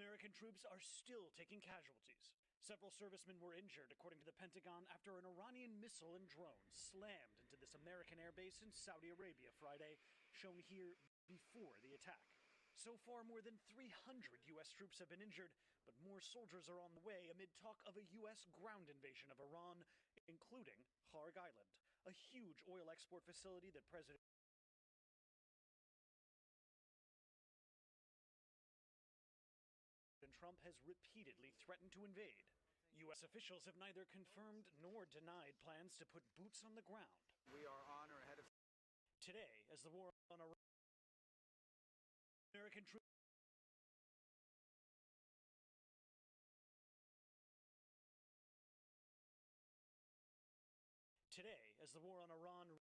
American troops are still taking casualties. Several servicemen were injured, according to the Pentagon, after an Iranian missile and drone slammed into this American airbase in Saudi Arabia Friday, shown here before the attack. So far, more than 300 U.S. troops have been injured, but more soldiers are on the way amid talk of a U.S. ground invasion of Iran, including Kharg Island, a huge oil export facility that President Trump has repeatedly threatened to invade. U.S. officials have neither confirmed nor denied plans to put boots on the ground. We are on or ahead of Today, as the war on Iran, American troops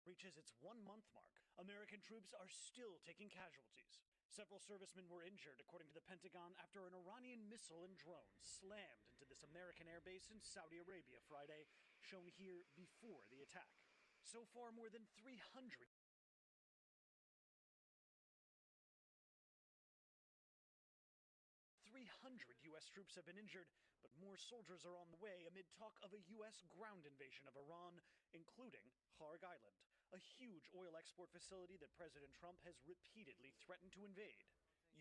reaches its 1-month mark, American troops are still taking casualties. Several servicemen were injured, according to the Pentagon, after an Iranian missile and drone slammed into this American airbase in Saudi Arabia Friday, shown here before the attack. So far, more than 300 U.S. troops have been injured, but more soldiers are on the way amid talk of a U.S. ground invasion of Iran, including Kharg Island, a huge oil export facility that President Trump has repeatedly threatened to invade.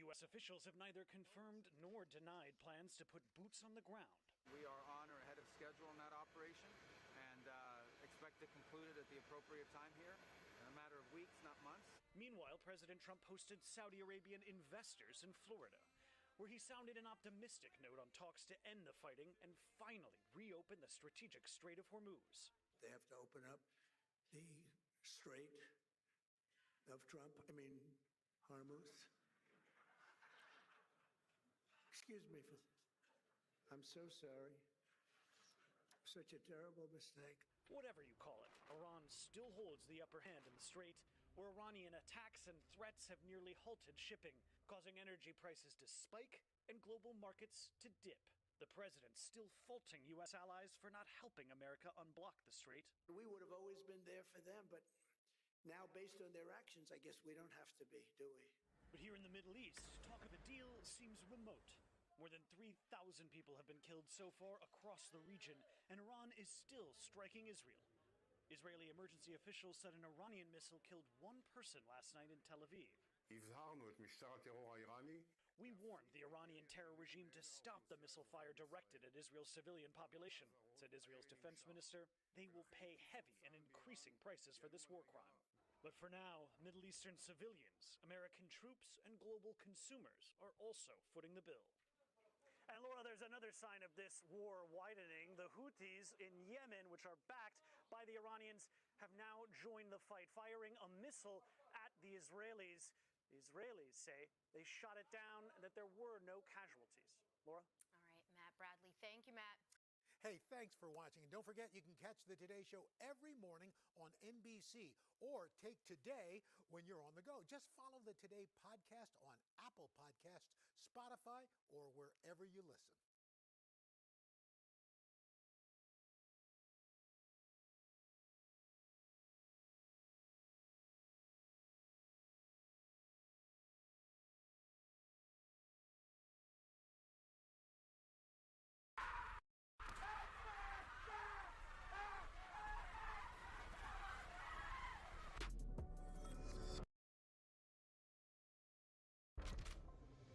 U.S. officials have neither confirmed nor denied plans to put boots on the ground. We are on or ahead of schedule in that operation and expect to conclude it at the appropriate time here in a matter of weeks, not months. Meanwhile, President Trump hosted Saudi Arabian investors in Florida, where he sounded an optimistic note on talks to end the fighting and finally reopen the strategic Strait of Hormuz. They have to open up the Strait of Hormuz. Excuse me I'm so sorry. Such a terrible mistake. Whatever you call it, Iran still holds the upper hand in the strait, where Iranian attacks and threats have nearly halted shipping, causing energy prices to spike and global markets to dip. The president still faulting U.S. allies for not helping America unblock the strait. We would have always been there for them, but now, based on their actions, I guess we don't have to be, do we? But here in the Middle East, talk of a deal seems remote. More than 3,000 people have been killed so far across the region, and Iran is still striking Israel. Israeli emergency officials said an Iranian missile killed one person last night in Tel Aviv. We warned the Iranian terror regime to stop the missile fire directed at Israel's civilian population, said Israel's defense minister. They will pay heavy and increasing prices for this war crime. But for now, Middle Eastern civilians, American troops, and global consumers are also footing the bill. And Laura, there's another sign of this war widening. The Houthis in Yemen, which are backed by the Iranians, have now joined the fight, firing a missile at the Israelis. The Israelis say they shot it down and that there were no casualties. Laura? All right, Matt Bradley. Thank you, Matt. Hey, thanks for watching. And don't forget, you can catch the Today Show every morning on NBC or take Today when you're on the go. Just follow the Today podcast on Apple Podcasts, Spotify, or wherever you listen.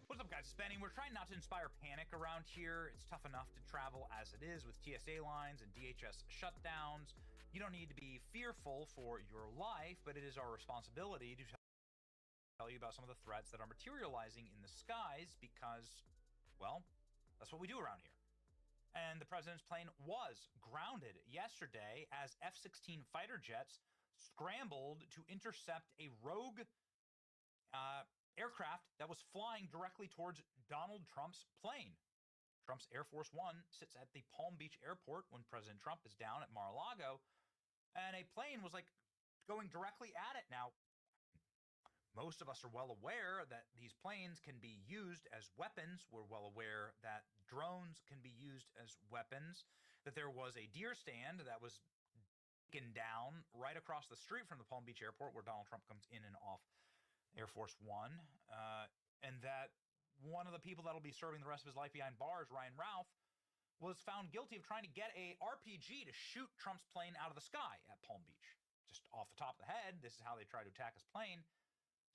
What's up, guys? It's Benny. We're trying not to inspire panic around here. It's tough enough to travel as it is with TSA lines and DHS shutdowns. You don't need to be fearful for your life, but it is our responsibility to tell you about some of the threats that are materializing in the skies because, well, that's what we do around here. And the president's plane was grounded yesterday as F-16 fighter jets scrambled to intercept a rogue aircraft that was flying directly towards Donald Trump's plane. Trump's Air Force One sits at the Palm Beach airport when President Trump is down at Mar-a-Lago, and a plane was like going directly at it. Now, most of us are well aware that these planes can be used as weapons. We're well aware that drones can be used as weapons, that there was a deer stand that was taken down right across the street from the Palm Beach airport where Donald Trump comes in and off Air Force One, and that one of the people that'll be serving the rest of his life behind bars, Ryan Ralph, was found guilty of trying to get a RPG to shoot Trump's plane out of the sky at Palm Beach. Just off the top of the head, this is how they tried to attack his plane.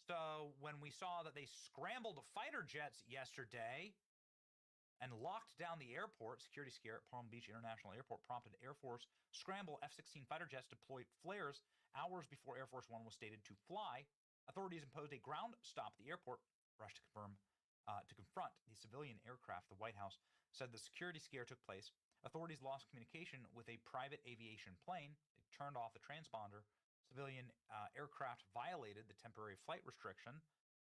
So when we saw that they scrambled fighter jets yesterday and locked down the airport, security scare at Palm Beach International Airport prompted Air Force scramble F-16 fighter jets deployed flares hours before Air Force One was stated to fly. Authorities imposed a ground stop at the airport, rushed to confront the civilian aircraft. The White House said the security scare took place. Authorities lost communication with a private aviation plane. They turned off the transponder. Civilian aircraft violated the temporary flight restriction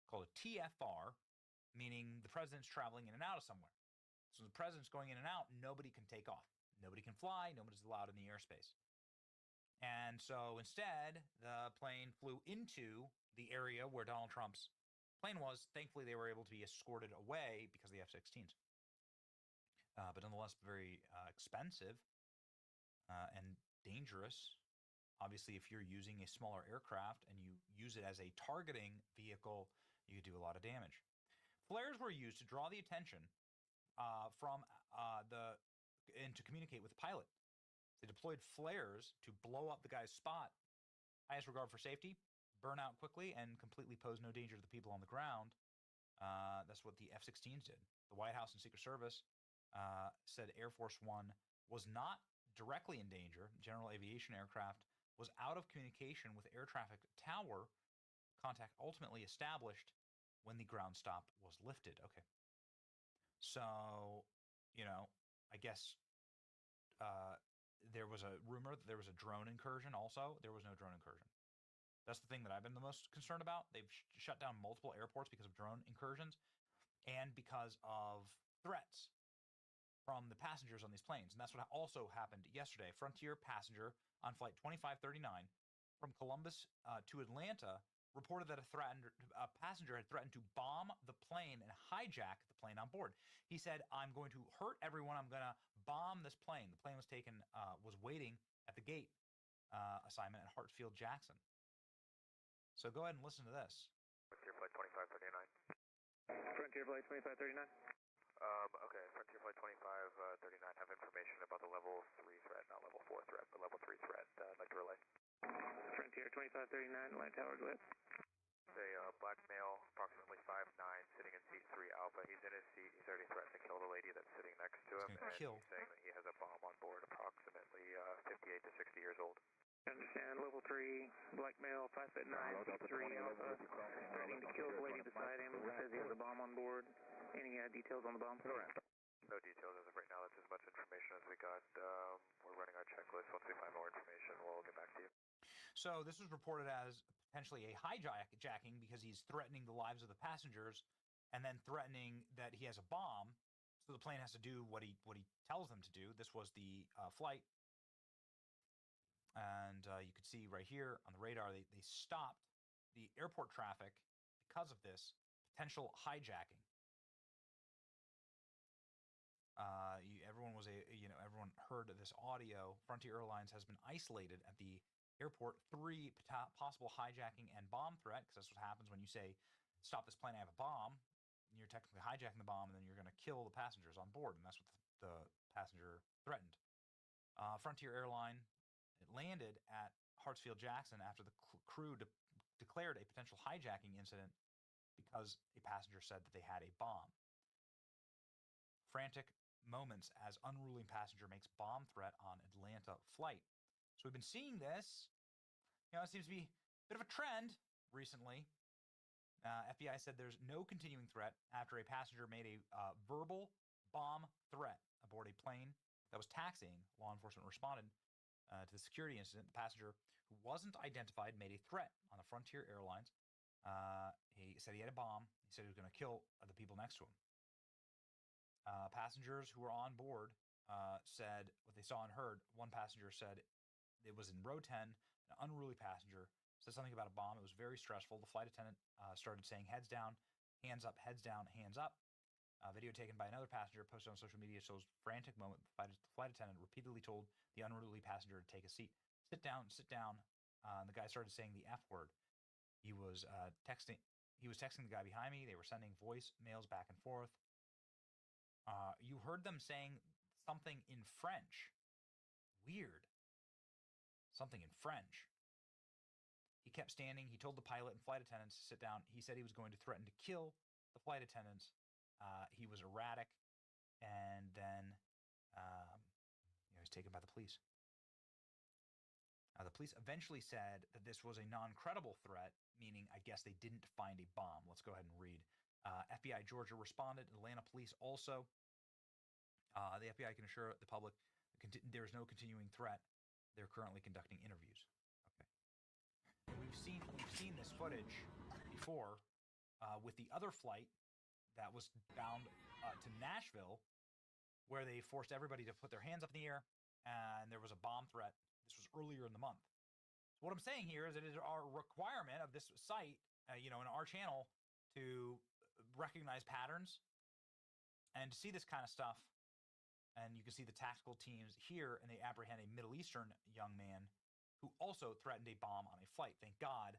called a TFR, meaning the president's traveling in and out of somewhere. So the president's going in and out, nobody can take off. Nobody can fly, nobody's allowed in the airspace. And so instead, the plane flew into the area where Donald Trump's plane was. Thankfully, they were able to be escorted away because of the F-16s. But nonetheless, very expensive and dangerous. Obviously, if you're using a smaller aircraft and you use it as a targeting vehicle, you could do a lot of damage. Flares were used to draw the attention and to communicate with the pilot. They deployed flares to blow up the guy's spot. Highest regard for safety, burn out quickly, and completely pose no danger to the people on the ground. That's what the F-16s did. The White House and Secret Service said Air Force One was not directly in danger. General aviation aircraft was out of communication with air traffic tower. Contact ultimately established when the ground stop was lifted. Okay. So, I guess there was a rumor that there was a drone incursion also. There was no drone incursion. That's the thing that I've been the most concerned about. They've shut down multiple airports because of drone incursions and because of threats from the passengers on these planes. And that's what also happened yesterday. Frontier passenger on flight 2539 from Columbus to Atlanta reported that a passenger had threatened to bomb the plane and hijack the plane on board. He said, "I'm going to hurt everyone. I'm going to bomb this plane." The plane was waiting at the gate assignment at Hartsfield Jackson. So go ahead and listen to this. Frontier Flight 2539. Frontier Flight 2539. Okay, Frontier Flight 2539 have information about the level 3 threat, not level 4 threat, but level 3 threat. I'd like to relay. Frontier 2539, Land Tower, go ahead. A black male, approximately 5'9", sitting in seat 3 Alpha. He's in his seat. He's already threatened to kill the lady that's sitting next to him. And Kill. he's saying that he has a bomb on board, approximately 58 to 60 years old. Understand, level 3, black male, 5'9", 3 Alpha, threatening to kill the lady beside him, says he has a bomb on board. Any details on the bomb? Correct. No details as of right now. That's as much information as we got. We're running our checklist. Once we find more information, we'll get back to you. So this was reported as potentially a hijacking because he's threatening the lives of the passengers and then threatening that he has a bomb. So the plane has to do what he tells them to do. This was the flight. And you could see right here on the radar, they stopped the airport traffic because of this potential hijacking. Everyone heard this audio. Frontier Airlines has been isolated at the airport. 3 possible hijacking and bomb threat, because that's what happens when you say, "Stop this plane, I have a bomb." You're technically hijacking the bomb, and then you're going to kill the passengers on board, and that's what the passenger threatened. Frontier Airline landed at Hartsfield Jackson after the crew declared a potential hijacking incident because a passenger said that they had a bomb. Frantic moments as unruly passenger makes bomb threat on Atlanta flight. So we've been seeing this. It seems to be a bit of a trend recently. FBI said there's no continuing threat after a passenger made a verbal bomb threat aboard a plane that was taxiing. Law enforcement responded to the security incident. The passenger, who wasn't identified, made a threat on the Frontier Airlines. He said he had a bomb. He said he was going to kill the people next to him. Passengers who were on board said what they saw and heard. One passenger said it was in row 10. An unruly passenger said something about a bomb. It was very stressful. The flight attendant started saying heads down, hands up, hands down, hands up. Video taken by another passenger posted on social media shows frantic moment. The flight attendant repeatedly told the unruly passenger to take a seat. Sit down, sit down. And the guy started saying the F word. He was texting. He was texting the guy behind me. They were sending voice mails back and forth. You heard them saying something in French. Weird. Something in French. He kept standing. He told the pilot and flight attendants to sit down. He said he was going to threaten to kill the flight attendants. He was erratic. And then he was taken by the police. The police eventually said that this was a non-credible threat, meaning I guess they didn't find a bomb. Let's go ahead and read. FBI Georgia responded. Atlanta police also. The FBI can assure the public there is no continuing threat. They're currently conducting interviews. Okay. We've seen this footage before with the other flight that was bound to Nashville, where they forced everybody to put their hands up in the air, and there was a bomb threat. This was earlier in the month. So what I'm saying here is that it is our requirement of this site, in our channel, to recognize patterns and to see this kind of stuff. And you can see the tactical teams here, and they apprehend a Middle Eastern young man who also threatened a bomb on a flight. Thank God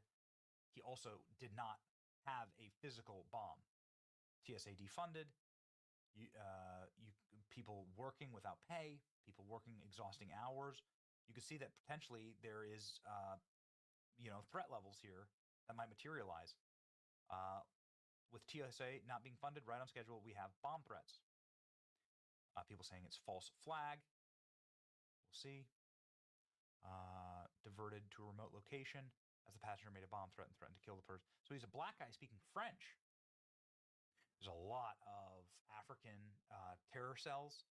he also did not have a physical bomb. TSA defunded. People working without pay, people working exhausting hours. You can see that potentially there is, threat levels here that might materialize. With TSA not being funded right on schedule, we have bomb threats. People saying it's false flag. We'll see. Diverted to a remote location as the passenger made a bomb threat and threatened to kill the person. So he's a black guy speaking French. There's a lot of African terror cells.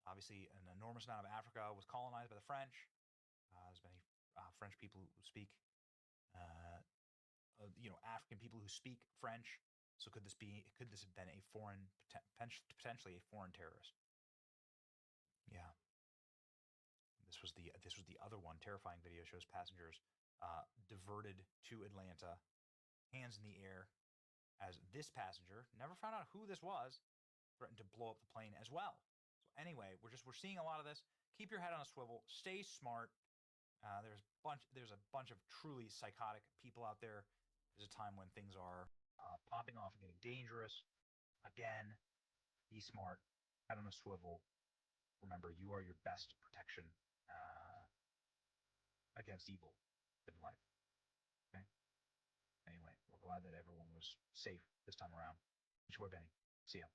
Obviously, an enormous amount of Africa was colonized by the French. There's many French people who speak, African people who speak French. So could this have been a potentially a foreign terrorist? Yeah. This was the other one. Terrifying video shows passengers diverted to Atlanta, hands in the air, as this passenger, never found out who this was, threatened to blow up the plane as well. So anyway, we're seeing a lot of this. Keep your head on a swivel. Stay smart. There's a bunch of truly psychotic people out there. There's a time when things are popping off and getting dangerous. Again, be smart. Head on a swivel. Remember, you are your best protection against evil in life. Okay? Anyway, we're glad that everyone was safe this time around. Enjoy Benny. See ya.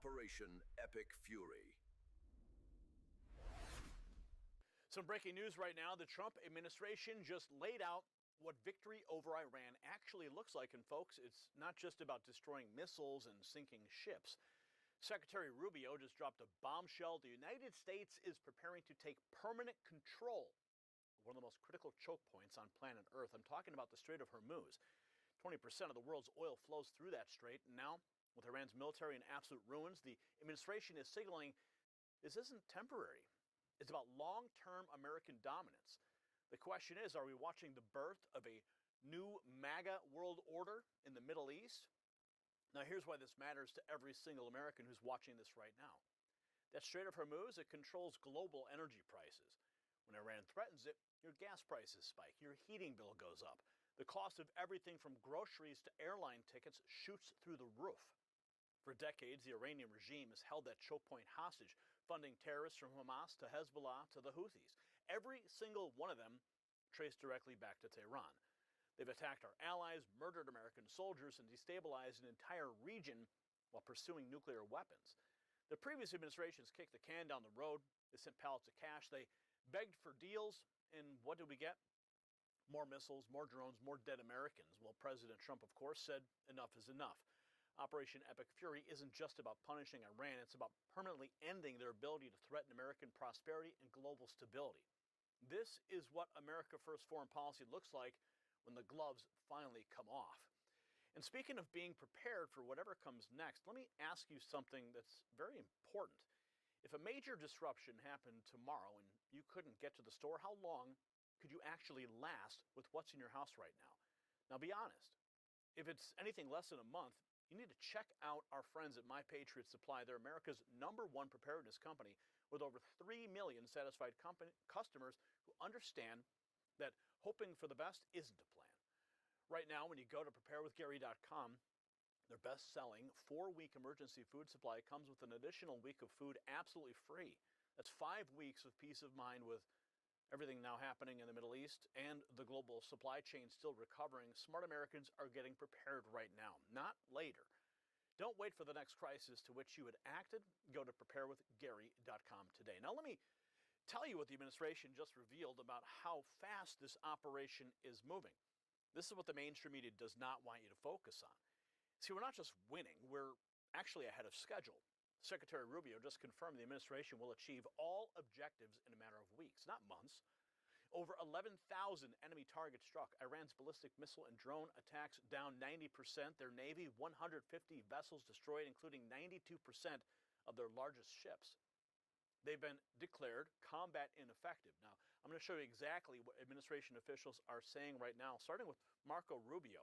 Operation Epic Fury. Some breaking news right now. The Trump administration just laid out what victory over Iran actually looks like. And folks, it's not just about destroying missiles and sinking ships. Secretary Rubio just dropped a bombshell. The United States is preparing to take permanent control of one of the most critical choke points on planet Earth. I'm talking about the Strait of Hormuz. 20% of the world's oil flows through that strait. And now, with Iran's military in absolute ruins, the administration is signaling this isn't temporary. It's about long-term American dominance. The question is, are we watching the birth of a new MAGA world order in the Middle East? Now, here's why this matters to every single American who's watching this right now. That Strait of Hormuz, it controls global energy prices. When Iran threatens it, your gas prices spike, your heating bill goes up. The cost of everything from groceries to airline tickets shoots through the roof. For decades, the Iranian regime has held that choke point hostage, funding terrorists from Hamas to Hezbollah to the Houthis. Every single one of them traced directly back to Tehran. They've attacked our allies, murdered American soldiers, and destabilized an entire region while pursuing nuclear weapons. The previous administrations kicked the can down the road. They sent pallets of cash. They begged for deals. And what did we get? More missiles, more drones, more dead Americans. Well, President Trump, of course, said enough is enough. Operation Epic Fury isn't just about punishing Iran, it's about permanently ending their ability to threaten American prosperity and global stability. This is what America First foreign policy looks like when the gloves finally come off. And speaking of being prepared for whatever comes next, let me ask you something that's very important. If a major disruption happened tomorrow and you couldn't get to the store, how long could you actually last with what's in your house right now? Now be honest. If it's anything less than a month, you need to check out our friends at My Patriot Supply. They're America's #1 preparedness company with over 3 million satisfied customers who understand that hoping for the best isn't a plan. Right now, when you go to preparewithgary.com, their best-selling 4-week emergency food supply comes with an additional week of food absolutely free. That's 5 weeks of peace of mind with everything now happening in the Middle East and the global supply chain still recovering. Smart Americans are getting prepared right now, not later. Don't wait for the next crisis to which you had acted. Go to preparewithgary.com today. Now let me tell you what the administration just revealed about how fast this operation is moving. This is what the mainstream media does not want you to focus on. See, we're not just winning, we're actually ahead of schedule. Secretary Rubio just confirmed the administration will achieve all objectives in a matter of weeks, not months. Over 11,000 enemy targets struck. Iran's ballistic missile and drone attacks down 90%. Their Navy, 150 vessels destroyed, including 92% of their largest ships. They've been declared combat ineffective. Now, I'm going to show you exactly what administration officials are saying right now, starting with Marco Rubio.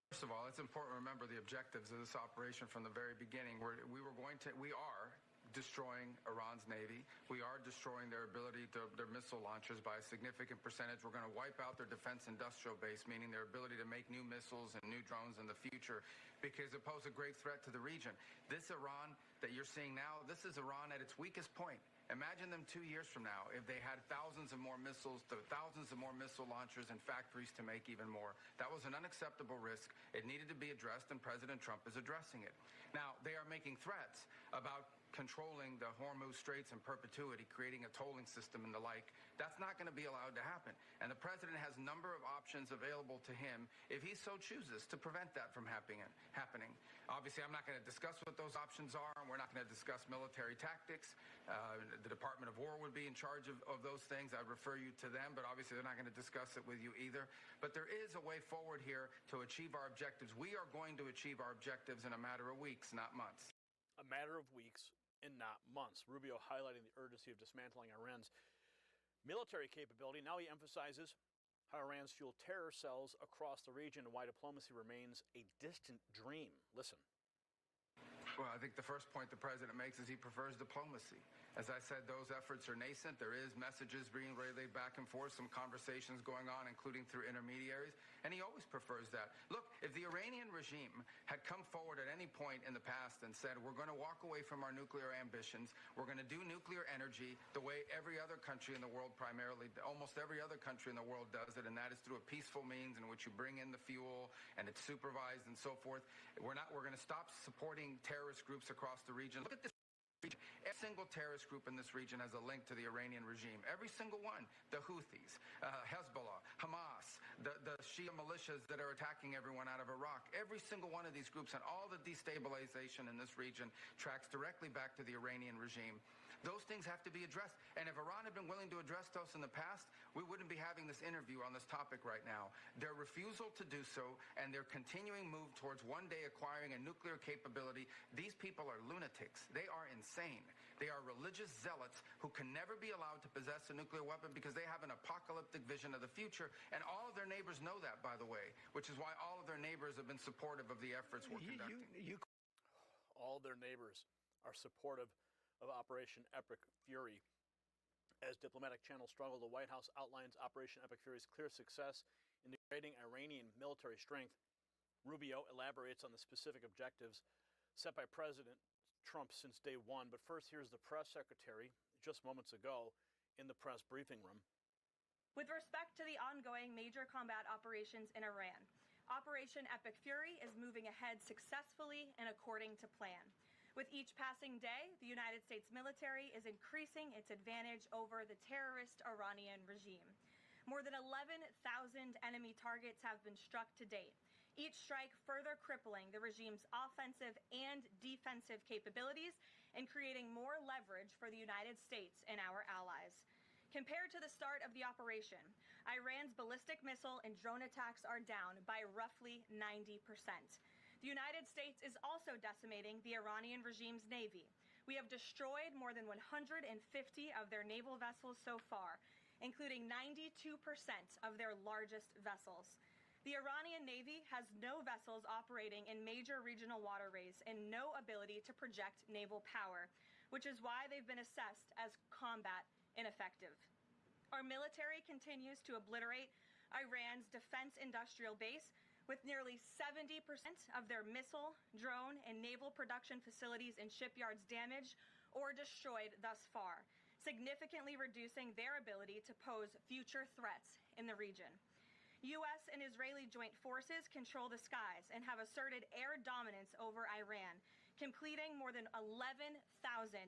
First of all, it's important to remember the objectives of this operation from the very beginning. We are destroying Iran's Navy. We are destroying their ability, their missile launchers by a significant percentage. We're going to wipe out their defense industrial base, meaning their ability to make new missiles and new drones in the future, because it poses a great threat to the region. This Iran that you're seeing now, this is Iran at its weakest point. Imagine them 2 years from now if they had thousands of more missiles, thousands of more missile launchers and factories to make even more. That was an unacceptable risk. It needed to be addressed, and President Trump is addressing it. Now, they are making threats about controlling the Hormuz Straits in perpetuity, creating a tolling system and the like. That's not going to be allowed to happen. And the president has a number of options available to him if he so chooses to prevent that from happening. Obviously, I'm not going to discuss what those options are, and we're not going to discuss military tactics. The Department of War would be in charge of those things. I'd refer you to them, but obviously they're not going to discuss it with you either. But there is a way forward here to achieve our objectives. We are going to achieve our objectives in a matter of weeks, not months. A matter of weeks and not months. Rubio highlighting the urgency of dismantling Iran's military capability. Now he emphasizes how Iran's fueled terror cells across the region and why diplomacy remains a distant dream. Listen. Well, I think the first point the president makes is he prefers diplomacy. As I said, those efforts are nascent. There is messages being relayed back and forth, some conversations going on, including through intermediaries, and he always prefers that. Look, if the Iranian regime had come forward at any point in the past and said, we're going to walk away from our nuclear ambitions, we're going to do nuclear energy the way every other country in the world, primarily, almost every other country in the world does it, and that is through a peaceful means in which you bring in the fuel and it's supervised and so forth. We're going to stop supporting terrorist groups across the region. Look at this. Every single terrorist group in this region has a link to the Iranian regime. Every single one. The Houthis, Hezbollah, Hamas, the Shia militias that are attacking everyone out of Iraq. Every single one of these groups and all the destabilization in this region tracks directly back to the Iranian regime. Those things have to be addressed. And if Iran had been willing to address those in the past, we wouldn't be having this interview on this topic right now. Their refusal to do so and their continuing move towards one day acquiring a nuclear capability, these people are lunatics. They are insane. They are religious zealots who can never be allowed to possess a nuclear weapon because they have an apocalyptic vision of the future. And all of their neighbors know that, by the way, which is why all of their neighbors have been supportive of the efforts we're conducting. All their neighbors are supportive of Operation Epic Fury. As diplomatic channels struggle, the White House outlines Operation Epic Fury's clear success in degrading Iranian military strength. Rubio elaborates on the specific objectives set by President Trump since day one. But first, here's the press secretary just moments ago in the press briefing room. With respect to the ongoing major combat operations in Iran, Operation Epic Fury is moving ahead successfully and according to plan. With each passing day, the United States military is increasing its advantage over the terrorist Iranian regime. More than 11,000 enemy targets have been struck to date. each strike further crippling the regime's offensive and defensive capabilities and creating more leverage for the United States and our allies. Compared to the start of the operation, Iran's ballistic missile and drone attacks are down by roughly 90%. The United States is also decimating the Iranian regime's navy. We have destroyed more than 150 of their naval vessels so far, including 92% of their largest vessels. The Iranian Navy has no vessels operating in major regional waterways and no ability to project naval power, which is why they've been assessed as combat ineffective. Our military continues to obliterate Iran's defense industrial base, with nearly 70% of their missile, drone, and naval production facilities and shipyards damaged or destroyed thus far, significantly reducing their ability to pose future threats in the region. U.S. and Israeli joint forces control the skies and have asserted air dominance over Iran, completing more than 11,000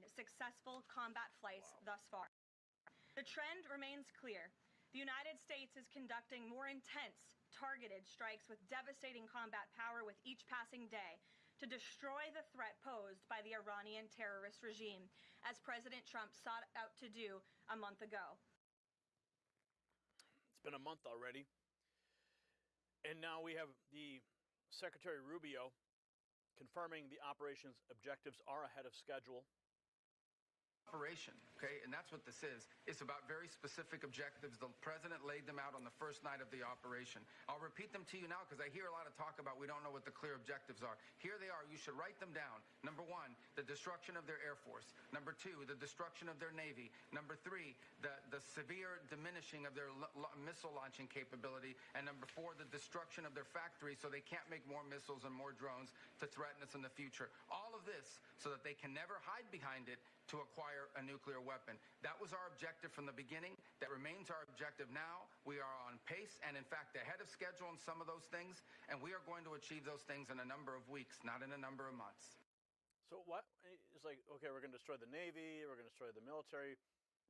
successful combat flights thus far. The trend remains clear. The United States is conducting more intense, targeted strikes with devastating combat power with each passing day to destroy the threat posed by the Iranian terrorist regime, as President Trump sought out to do a month ago. It's been a month already. And now we have the Secretary Rubio confirming the operation's objectives are ahead of schedule. Operation, okay, and that's what this is. It's about very specific objectives. The president laid them out on the first night of the operation. I'll repeat them to you now because I hear a lot of talk about we don't know what the clear objectives are. Here they are. You should write them down. Number one, the destruction of their Air Force. Number two, the destruction of their Navy. Number three, the severe diminishing of their missile launching capability. And number four, the destruction of their factories so they can't make more missiles and more drones to threaten us in the future. All of this so that they can never hide behind it to acquire a nuclear weapon. That was our objective from the beginning. That remains our objective now. We are on pace and, in fact, ahead of schedule on some of those things, and we are going to achieve those things in a number of weeks, not in a number of months. So what? It's like, okay, we're going to destroy the Navy, we're going to destroy the military,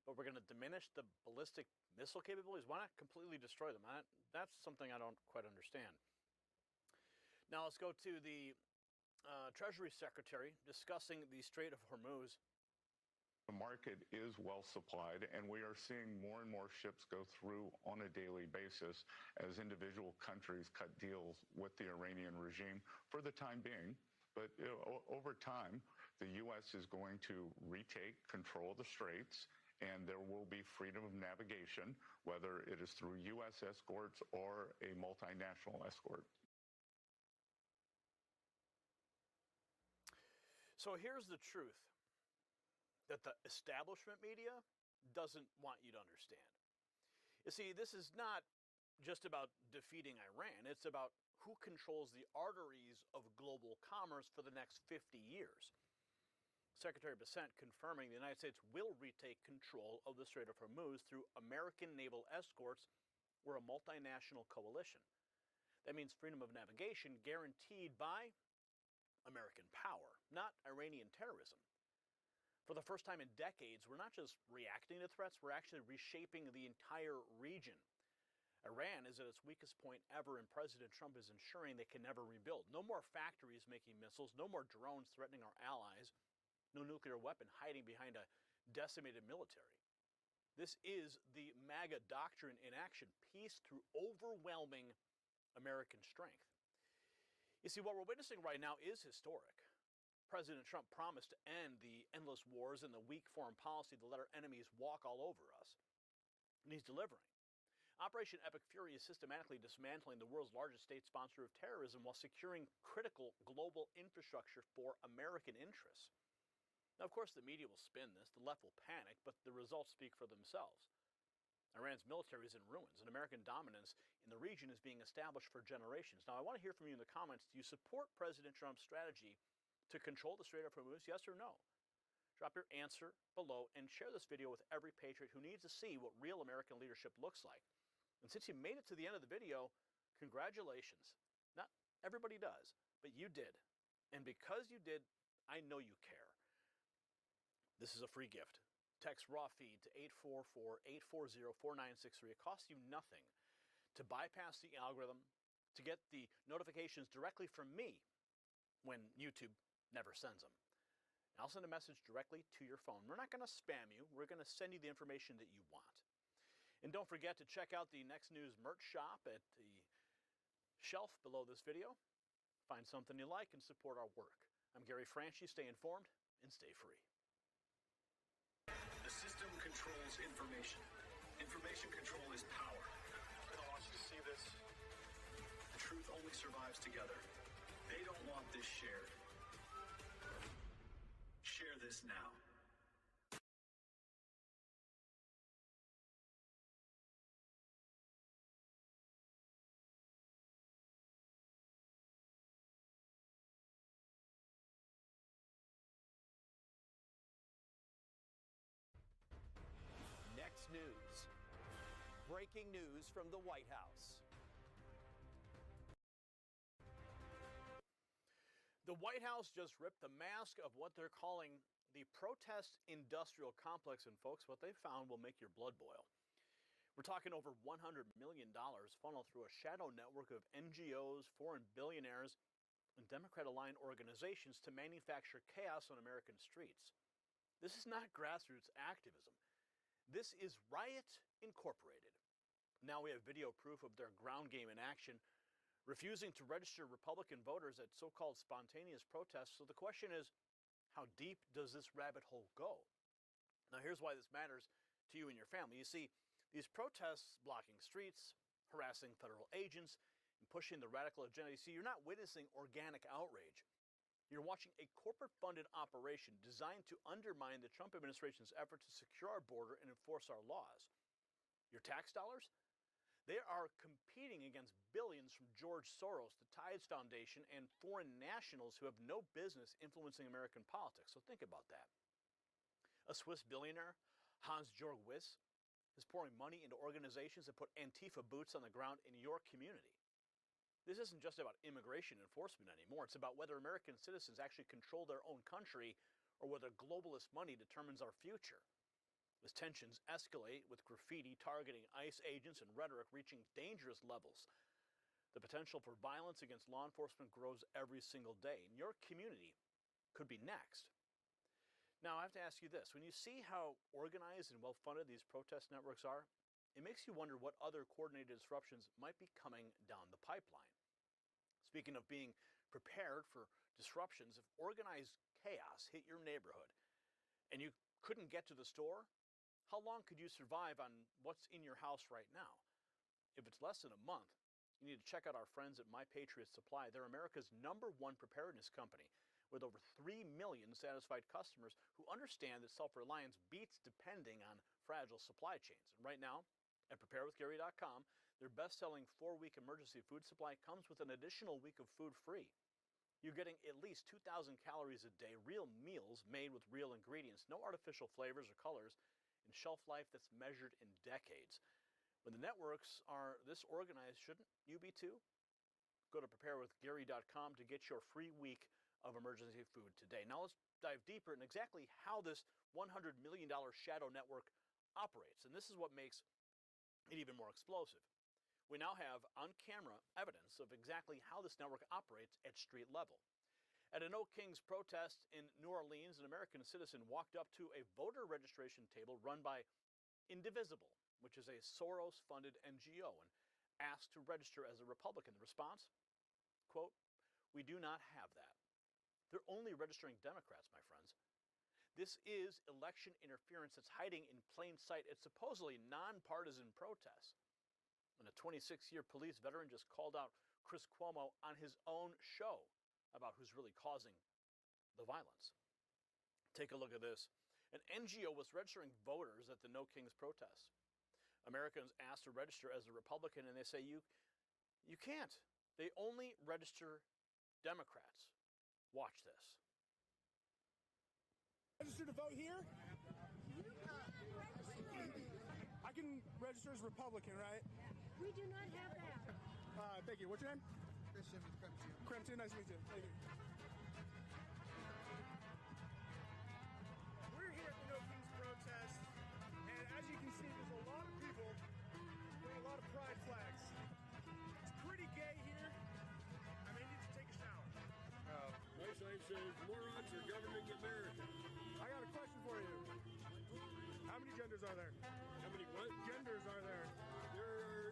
but we're going to diminish the ballistic missile capabilities? Why not completely destroy them? That's something I don't quite understand. Now let's go to the Treasury Secretary discussing the Strait of Hormuz. The market is well supplied, and we are seeing more and more ships go through on a daily basis as individual countries cut deals with the Iranian regime for the time being. But over time, the U.S. is going to retake control of the straits, and there will be freedom of navigation, whether it is through U.S. escorts or a multinational escort. So here's the truth that the establishment media doesn't want you to understand. You see, this is not just about defeating Iran. It's about who controls the arteries of global commerce for the next 50 years. Secretary Bessent confirming the United States will retake control of the Strait of Hormuz through American naval escorts or a multinational coalition. That means freedom of navigation guaranteed by American power, not Iranian terrorism. For the first time in decades, we're not just reacting to threats, we're actually reshaping the entire region. Iran is at its weakest point ever, and President Trump is ensuring they can never rebuild. No more factories making missiles, no more drones threatening our allies, no nuclear weapon hiding behind a decimated military. This is the MAGA doctrine in action, peace through overwhelming American strength. You see, what we're witnessing right now is historic. President Trump promised to end the endless wars and the weak foreign policy to let our enemies walk all over us. And he's delivering. Operation Epic Fury is systematically dismantling the world's largest state sponsor of terrorism while securing critical global infrastructure for American interests. Now, of course, the media will spin this, the left will panic, but the results speak for themselves. Iran's military is in ruins, and American dominance in the region is being established for generations. Now, I want to hear from you in the comments. Do you support President Trump's strategy to control the Strait of Hormuz, yes or no? Drop your answer below and share this video with every patriot who needs to see what real American leadership looks like. And since you made it to the end of the video, congratulations. Not everybody does, but you did. And because you did, I know you care. This is a free gift. Text raw feed to 844-840-4963. It costs you nothing to bypass the algorithm, to get the notifications directly from me when YouTube never sends them. And I'll send a message directly to your phone. We're not going to spam you. We're going to send you the information that you want. And don't forget to check out the Next News merch shop at the shelf below this video. Find something you like and support our work. I'm Gary Franchi. Stay informed and stay free. The system controls information. Information control is power. I want you to see this. The truth only survives together. They don't want this shared. Share this now. Next news. Breaking news from the White House. The White House just ripped the mask of what they're calling the protest industrial complex, and folks, what they found will make your blood boil. We're talking over $100 million funneled through a shadow network of NGOs, foreign billionaires, and Democrat-aligned organizations to manufacture chaos on American streets. This is not grassroots activism. This is Riot Incorporated. Now we have video proof of their ground game in action, refusing to register Republican voters at so-called spontaneous protests. So the question is, how deep does this rabbit hole go? Now here's why this matters to you and your family. You see, these protests blocking streets, harassing federal agents, and pushing the radical agenda, you see, you're not witnessing organic outrage. You're watching a corporate-funded operation designed to undermine the Trump administration's effort to secure our border and enforce our laws. Your tax dollars? They are competing against billions from George Soros, the Tides Foundation, and foreign nationals who have no business influencing American politics. So think about that. A Swiss billionaire, Hans-Jörg Wyss, is pouring money into organizations that put Antifa boots on the ground in your community. This isn't just about immigration enforcement anymore. It's about whether American citizens actually control their own country or whether globalist money determines our future. As tensions escalate with graffiti targeting ICE agents and rhetoric reaching dangerous levels, the potential for violence against law enforcement grows every single day, and your community could be next. Now, I have to ask you this. When you see how organized and well-funded these protest networks are, it makes you wonder what other coordinated disruptions might be coming down the pipeline. Speaking of being prepared for disruptions, if organized chaos hit your neighborhood and you couldn't get to the store, how long could you survive on what's in your house right now? If it's less than a month, you need to check out our friends at My Patriot Supply. They're America's #1 preparedness company with over 3 million satisfied customers who understand that self-reliance beats depending on fragile supply chains. And right now, at preparewithgary.com, their best-selling 4-week emergency food supply comes with an additional week of food free. You're getting at least 2,000 calories a day, real meals made with real ingredients, no artificial flavors or colors, and shelf life that's measured in decades. When the networks are this organized, shouldn't you be too? Go to preparewithgary.com to get your free week of emergency food today. Now let's dive deeper in exactly how this $100 million shadow network operates. And this is what makes it even more explosive. We now have on-camera evidence of exactly how this network operates at street level. At a No Kings protest in New Orleans, an American citizen walked up to a voter registration table run by Indivisible, which is a Soros-funded NGO, and asked to register as a Republican. The response? Quote, "We do not have that. They're only registering Democrats, my friends. This is election interference that's hiding in plain sight. It's supposedly nonpartisan protest." And a 26-year police veteran just called out Chris Cuomo on his own show about who's really causing the violence. Take a look at this. An NGO was registering voters at the No Kings protest. Americans asked to register as a Republican, and they say, you can't. They only register Democrats. Watch this. Register to vote here? I can register as Republican, right? We do not have that. Thank you. What's your name? Christian Kremtin. Kremtin, nice to meet you. Thank you. We're here at the No Kings protest, and as you can see, there's a lot of people wearing a lot of pride flags. It's pretty gay here. America. I got a question for you. How many genders are there? How many what? Genders are there? There are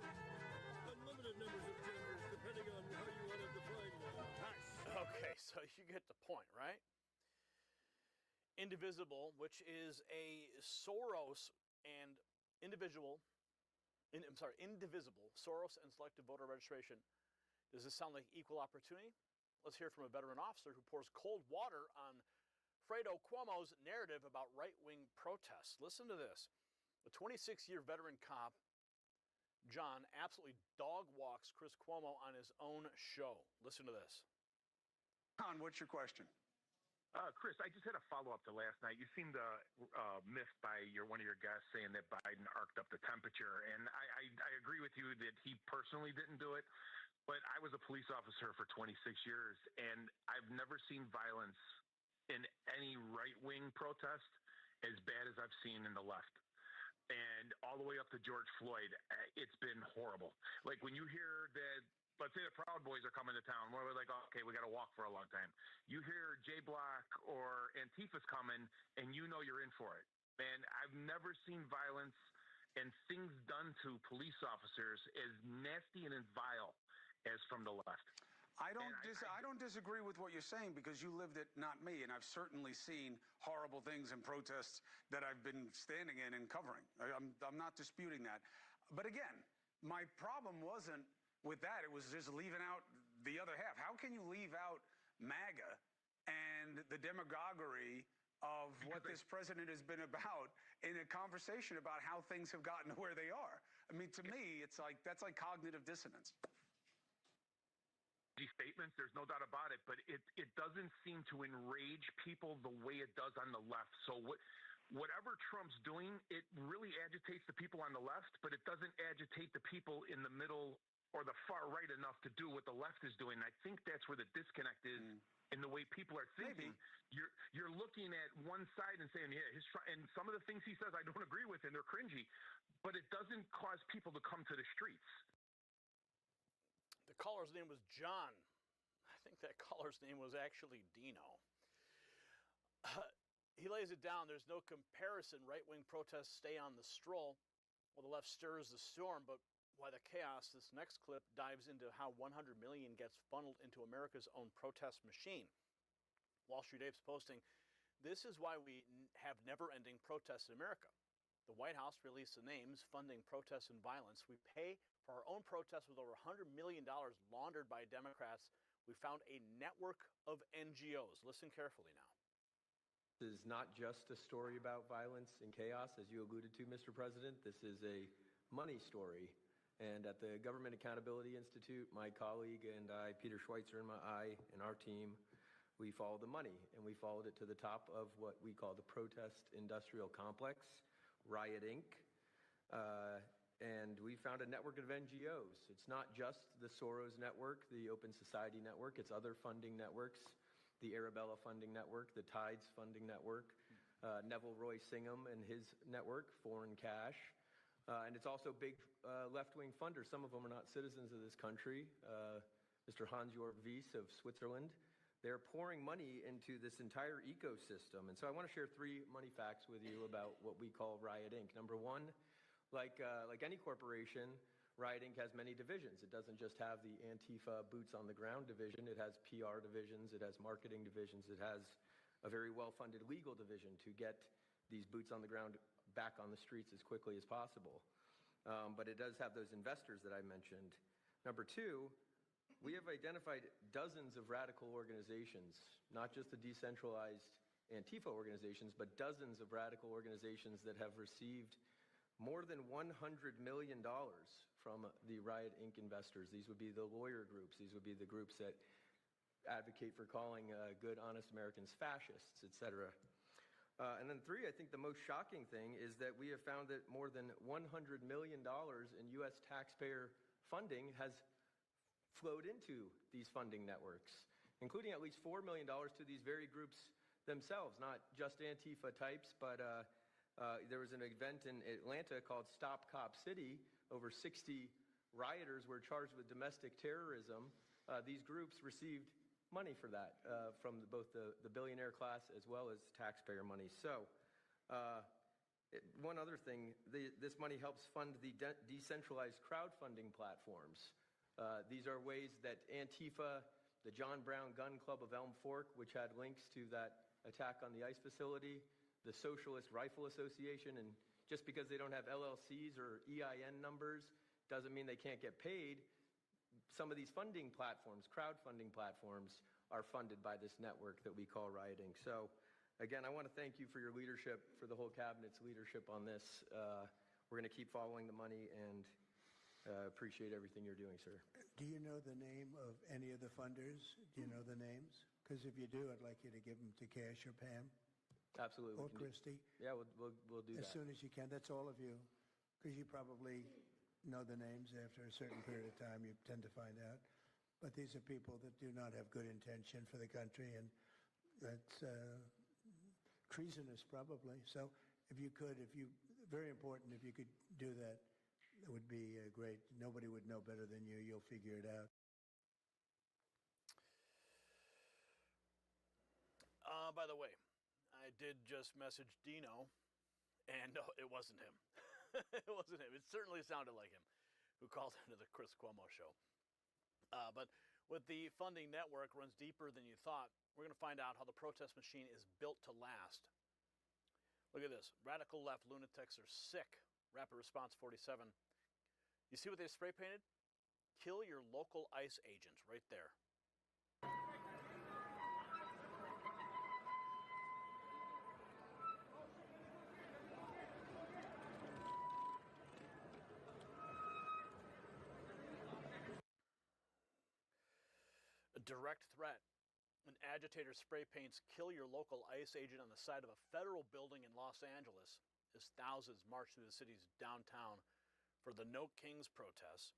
unlimited numbers of genders, depending on how you want to define one. Nice. Okay, so you get the point, right? Indivisible, which is a Soros and indivisible, Soros and selective voter registration. Does this sound like equal opportunity? Let's hear from a veteran officer who pours cold water on Fredo Cuomo's narrative about right-wing protests. Listen to this. The 26-year veteran cop, John, absolutely dog walks Chris Cuomo on his own show. Listen to this. John, what's your question? Chris, I just had a follow-up to last night. You seemed miffed by one of your guests saying that Biden arced up the temperature, and I agree with you that he personally didn't do it, but I was a police officer for 26 years, and I've never seen violence in any right-wing protest as bad as I've seen in the left. And all the way up to George Floyd, it's been horrible. Like when you hear that, let's say the Proud Boys are coming to town, we're like, oh, okay, we got to walk for a long time. You hear J Block or Antifa's coming, and you know you're in for it. And I've never seen violence and things done to police officers as nasty and as vile as from the left. I don't disagree with what you're saying because you lived it, not me, and I've certainly seen horrible things in protests that I've been standing in and covering. I'm not disputing that. But again, my problem wasn't with that. It was just leaving out the other half. How can you leave out MAGA and the demagoguery of what this president has been about in a conversation about how things have gotten to where they are? I mean, to me, it's like that's like cognitive dissonance. These statements, there's no doubt about it, but it doesn't seem to enrage people the way it does on the left. So whatever Trump's doing, it really agitates the people on the left, but it doesn't agitate the people in the middle or the far right enough to do what the left is doing. I think that's where the disconnect is in the way people are thinking. Maybe. You're looking at one side and saying, yeah, and some of the things he says I don't agree with, and they're cringy, but it doesn't cause people to come to the streets. The caller's name was John. I think that caller's name was actually Dino. He lays it down. There's no comparison. Right-wing protests stay on the stroll while the left stirs the storm, but why the chaos? This next clip dives into how $100 million gets funneled into America's own protest machine. Wall Street Apes posting, this is why we have never-ending protests in America. The White House released the names funding protests and violence. We pay for our own protests with over $100 million laundered by Democrats. We found a network of NGOs. Listen carefully now. This is not just a story about violence and chaos, as you alluded to, Mr. President. This is a money story. And at the Government Accountability Institute, my colleague and I, Peter Schweitzer and our team, we followed the money, and we followed it to the top of what we call the Protest Industrial Complex, Riot Inc., and we found a network of NGOs. It's not just the Soros Network, the Open Society Network, it's other funding networks, the Arabella Funding Network, the Tides Funding Network, Neville Roy Singham and his network, Foreign Cash, and it's also big left-wing funders. Some of them are not citizens of this country. Mr. Hans-Jörg Wyss of Switzerland. They're pouring money into this entire ecosystem. And so I want to share 3 money facts with you about what we call Riot Inc. Number 1, like any corporation, Riot Inc. has many divisions. It doesn't just have the Antifa boots on the ground division. It has PR divisions. It has marketing divisions. It has a very well-funded legal division to get these boots on the ground back on the streets as quickly as possible. But it does have those investors that I mentioned. Number 2, we have identified dozens of radical organizations, not just the decentralized Antifa organizations, but dozens of radical organizations that have received more than $100 million from the Riot Inc. investors. These would be the lawyer groups. These would be the groups that advocate for calling good, honest Americans fascists, et cetera. And then 3, I think the most shocking thing is that we have found that more than $100 million in U.S. taxpayer funding has flowed into these funding networks, including at least $4 million to these very groups themselves, not just Antifa types, but there was an event in Atlanta called Stop Cop City. Over 60 rioters were charged with domestic terrorism. These groups received money for that from both the billionaire class as well as taxpayer money. So one other thing, this money helps fund the decentralized crowdfunding platforms. These are ways that Antifa, the John Brown Gun Club of Elm Fork, which had links to that attack on the ICE facility, the Socialist Rifle Association, and just because they don't have LLCs or EIN numbers doesn't mean they can't get paid. Some of these funding platforms, crowdfunding platforms, are funded by this network that we call Rioting. So again, I want to thank you for your leadership, for the whole cabinet's leadership on this. We're going to keep following the money and appreciate everything you're doing, sir. Do you know the name of any of the funders? Do you know the names? Because if you do, I'd like you to give them to Cash or Pam. Absolutely. Or Christy. Yeah, we'll do that. As soon as you can. That's all of you. Because you probably know the names after a certain period of time. You tend to find out. But these are people that do not have good intention for the country, and that's treasonous probably. So if you could, very important, if you could do that, it would be great. Nobody would know better than you. You'll figure it out. By the way, I did just message Dino, and no, it wasn't him. It wasn't him. It certainly sounded like him, who called into the Chris Cuomo show. But with the funding network runs deeper than you thought, we're going to find out how the protest machine is built to last. Look at this. Radical left lunatics are sick. Rapid Response 47. You see what they spray painted? Kill your local ICE agent right there. A direct threat. An agitator spray paints "Kill your local ICE agent" on the side of a federal building in Los Angeles as thousands march through the city's downtown for the No Kings protests.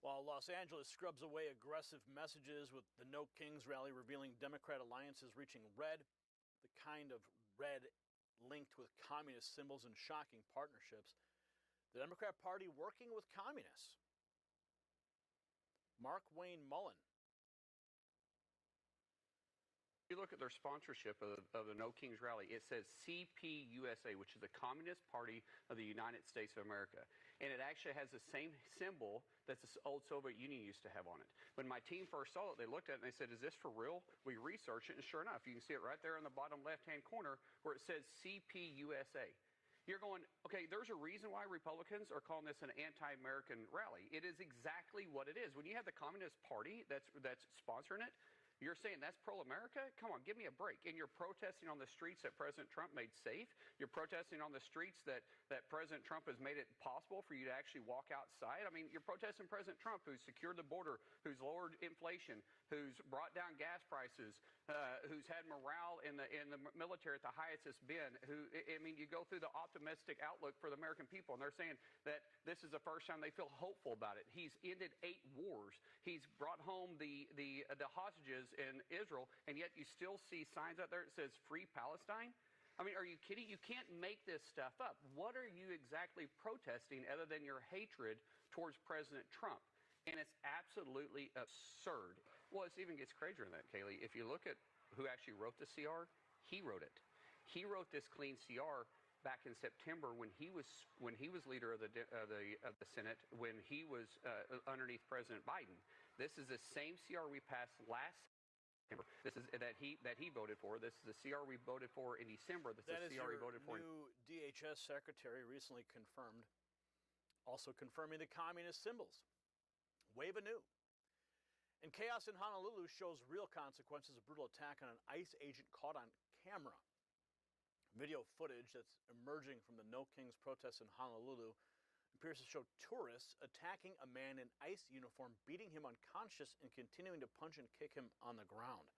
While Los Angeles scrubs away aggressive messages with the No Kings rally revealing Democrat alliances reaching red, the kind of red linked with communist symbols and shocking partnerships, the Democrat Party working with communists. Mark Wayne Mullen. If you look at their sponsorship of the No Kings rally, it says CPUSA, which is the Communist Party of the United States of America. And it actually has the same symbol that the old Soviet Union used to have on it. When my team first saw it, they looked at it and they said, "Is this for real?" We researched it, and sure enough, you can see it right there in the bottom left-hand corner where it says CPUSA. You're going, okay, there's a reason why Republicans are calling this an anti-American rally. It is exactly what it is. When you have the Communist Party that's sponsoring it, you're saying that's pro-America? Come on, give me a break. And you're protesting on the streets that President Trump made safe. You're protesting on the streets that President Trump has made it possible for you to actually walk outside. I mean, you're protesting President Trump, who's secured the border, who's lowered inflation, who's brought down gas prices, who's had morale in the military at the highest it's been. You go through the optimistic outlook for the American people, and they're saying that this is the first time they feel hopeful about it. He's ended 8 wars. He's brought home the hostages in Israel, and yet you still see signs out there that says "Free Palestine." I mean, are you kidding? You can't make this stuff up. What are you exactly protesting other than your hatred towards President Trump? And it's absolutely absurd. Well, it even gets crazier than that, Kaylee. If you look at who actually wrote the CR, he wrote it. He wrote this clean CR back in September when he was leader of the Senate, when he was underneath President Biden. This is the same CR we passed last September. This is that he voted for. This is the CR we voted for in December. This is the CR we voted for. New DHS secretary recently confirmed, also confirming the communist symbols. Wave anew. And chaos in Honolulu shows real consequences of brutal attack on an ICE agent caught on camera. Video footage that's emerging from the No Kings protests in Honolulu appears to show tourists attacking a man in ICE uniform, beating him unconscious and continuing to punch and kick him on the ground.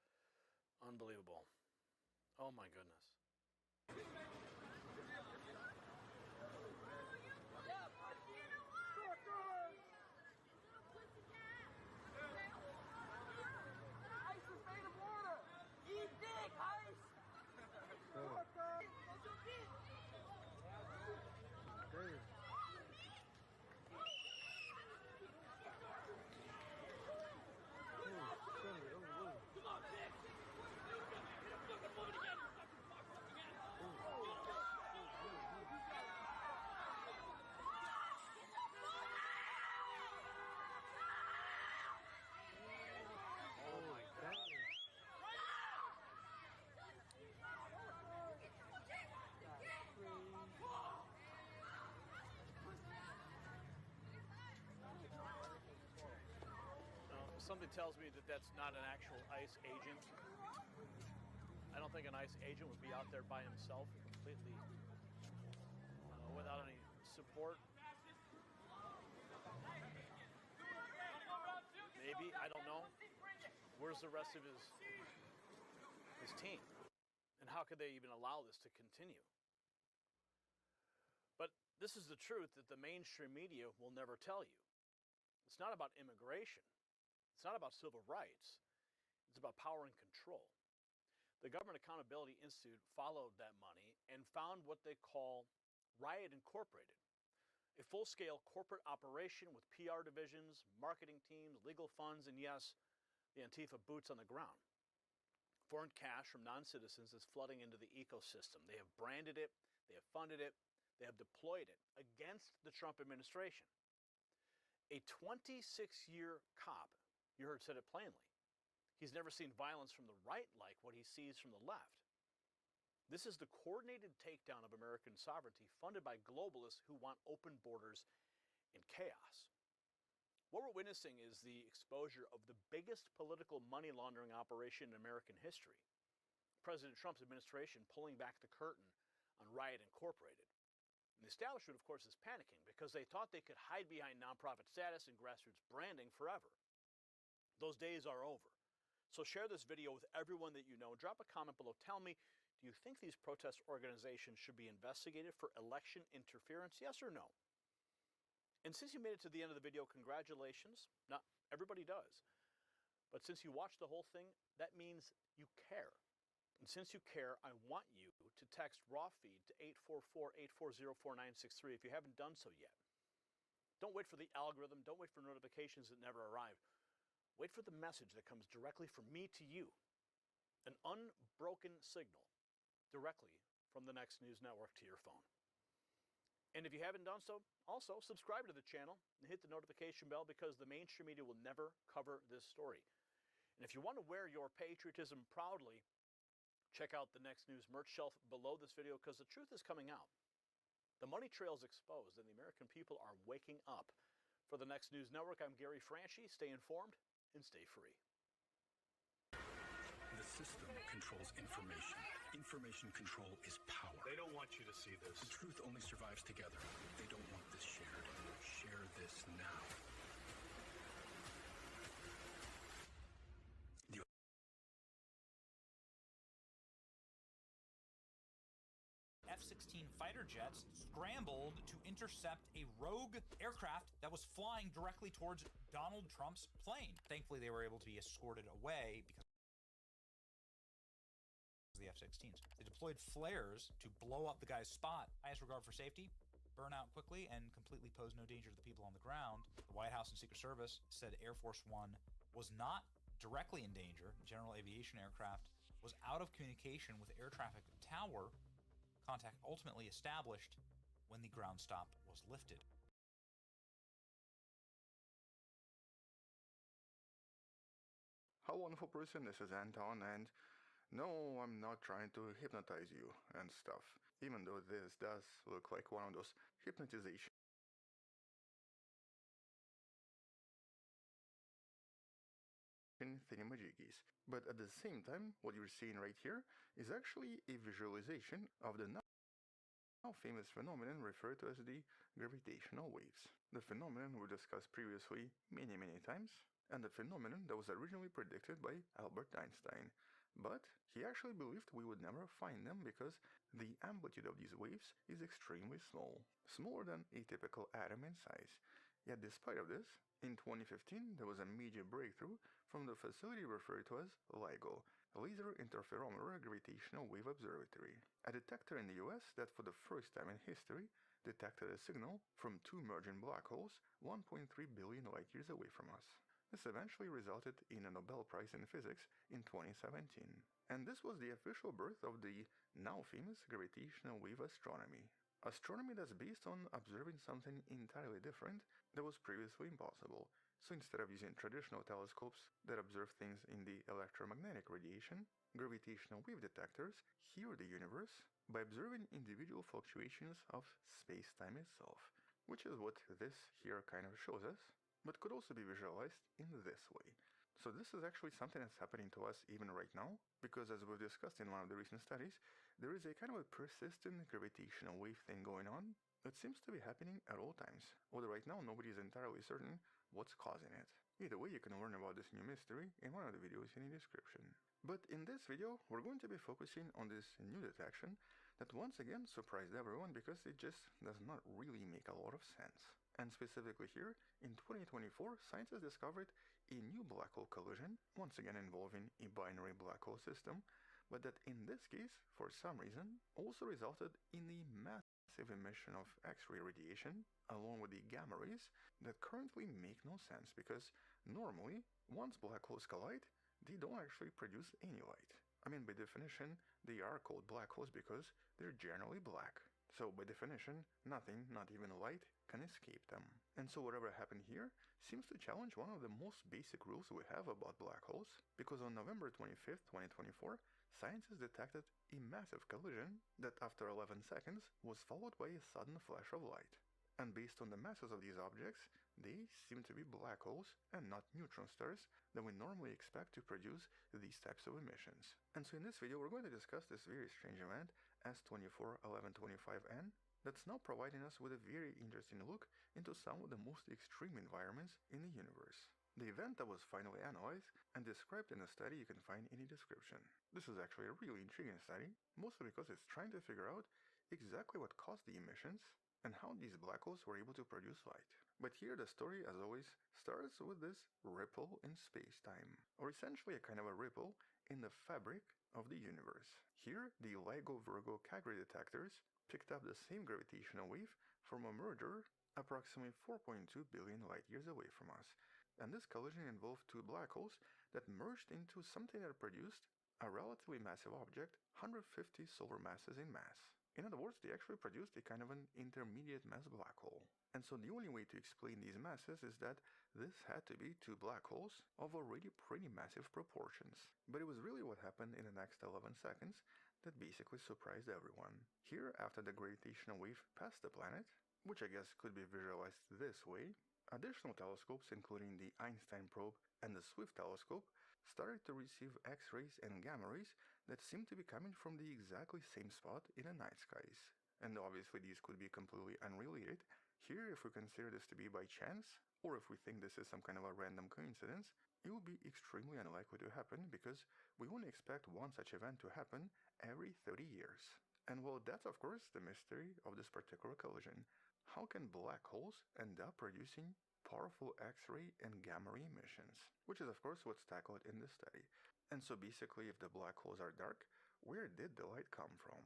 Unbelievable. Oh my goodness. Something tells me that that's not an actual ICE agent. I don't think an ICE agent would be out there by himself completely without any support. Maybe, I don't know. Where's the rest of his team? And how could they even allow this to continue? But this is the truth that the mainstream media will never tell you. It's not about immigration. It's not about civil rights. It's about power and control. The Government Accountability Institute followed that money and found what they call Riot Incorporated, a full-scale corporate operation with PR divisions, marketing teams, legal funds, and yes, the Antifa boots on the ground. Foreign cash from non-citizens is flooding into the ecosystem. They have branded it, they have funded it, they have deployed it against the Trump administration. A 26-year cop, you heard said it plainly. He's never seen violence from the right like what he sees from the left. This is the coordinated takedown of American sovereignty funded by globalists who want open borders and chaos. What we're witnessing is the exposure of the biggest political money laundering operation in American history. President Trump's administration pulling back the curtain on Riot Incorporated. And the establishment, of course, is panicking because they thought they could hide behind nonprofit status and grassroots branding forever. Those days are over. So share this video with everyone that you know. Drop a comment below. Tell me, do you think these protest organizations should be investigated for election interference? Yes or no? And since you made it to the end of the video, congratulations. Not everybody does. But since you watched the whole thing, that means you care. And since you care, I want you to text raw feed to 844-840-4963 if you haven't done so yet. Don't wait for the algorithm. Don't wait for notifications that never arrive. Wait for the message that comes directly from me to you. An unbroken signal directly from the Next News Network to your phone. And if you haven't done so, also subscribe to the channel and hit the notification bell because the mainstream media will never cover this story. And if you want to wear your patriotism proudly, check out the Next News merch shelf below this video because the truth is coming out. The money trail is exposed and the American people are waking up. For the Next News Network, I'm Gary Franchi. Stay informed and stay free. The system controls information. Information control is power. They don't want you to see this. The truth only survives together. They don't want this shared. Share this now. F-16 fighter jets scrambled to intercept a rogue aircraft that was flying directly towards Donald Trump's plane. Thankfully, they were able to be escorted away because of the F-16s. They deployed flares to blow up the guy's spot. Highest regard for safety, burn out quickly, and completely pose no danger to the people on the ground. The White House and Secret Service said Air Force One was not directly in danger. General aviation aircraft was out of communication with air traffic tower. Contact ultimately established when the ground stop was lifted. Hello, wonderful person, this is Anton, and no, I'm not trying to hypnotize you and stuff, even though this does look like one of those hypnotization thingamajiggies. But at the same time, what you're seeing right here is actually a visualization of the now famous phenomenon referred to as the gravitational waves. The phenomenon we discussed previously many times, and the phenomenon that was originally predicted by Albert Einstein. But he actually believed we would never find them because the amplitude of these waves is extremely small, smaller than a typical atom in size. Yet despite of this, in 2015 there was a major breakthrough from the facility referred to as LIGO, Laser Interferometer Gravitational Wave Observatory, a detector in the US that for the first time in history detected a signal from two merging black holes 1.3 billion light-years away from us. This eventually resulted in a Nobel Prize in Physics in 2017. And this was the official birth of the now famous gravitational wave astronomy. Astronomy that's based on observing something entirely different that was previously impossible. So instead of using traditional telescopes that observe things in the electromagnetic radiation, gravitational wave detectors hear the universe by observing individual fluctuations of space-time itself, which is what this here kind of shows us, but could also be visualized in this way. So this is actually something that's happening to us even right now, because as we've discussed in one of the recent studies, there is a kind of a persistent gravitational wave thing going on that seems to be happening at all times, although right now nobody is entirely certain what's causing it. Either way, you can learn about this new mystery in one of the videos in the description. But in this video, we're going to be focusing on this new detection that once again surprised everyone because it just does not really make a lot of sense. And specifically here, in 2024, scientists discovered a new black hole collision, once again involving a binary black hole system, but that in this case, for some reason, also resulted in the massive emission of X-ray radiation, along with the gamma rays, that currently make no sense because normally, once black holes collide, they don't actually produce any light. I mean, by definition, they are called black holes because they're generally black. So by definition, nothing, not even light, can escape them. And so whatever happened here seems to challenge one of the most basic rules we have about black holes, because on November 25th, 2024, scientists detected a massive collision that after 11 seconds was followed by a sudden flash of light. And based on the masses of these objects, they seem to be black holes and not neutron stars that we normally expect to produce these types of emissions. And so in this video we're going to discuss this very strange event, S241125N, that's now providing us with a very interesting look into some of the most extreme environments in the universe. The event that was finally analyzed and described in the study you can find in the description. This is actually a really intriguing study, mostly because it's trying to figure out exactly what caused the emissions and how these black holes were able to produce light. But here the story, as always, starts with this ripple in space-time, or essentially a kind of a ripple in the fabric of the universe. Here, the LIGO-Virgo Cagrey detectors picked up the same gravitational wave from a merger approximately 4.2 billion light-years away from us. And this collision involved two black holes that merged into something that produced a relatively massive object, 150 solar masses in mass. In other words, they actually produced a kind of an intermediate mass black hole. And so the only way to explain these masses is that this had to be two black holes of already pretty massive proportions. But it was really what happened in the next 11 seconds that basically surprised everyone. Here, after the gravitational wave passed the planet, which I guess could be visualized this way, additional telescopes, including the Einstein probe and the Swift telescope, started to receive X-rays and gamma rays that seemed to be coming from the exactly same spot in the night skies. And obviously these could be completely unrelated. Here, if we consider this to be by chance, or if we think this is some kind of a random coincidence, it will be extremely unlikely to happen because we only expect one such event to happen every 30 years. And well, that's of course the mystery of this particular collision. How can black holes end up producing powerful X-ray and gamma ray emissions? Which is of course what's tackled in this study. And so basically, if the black holes are dark, where did the light come from?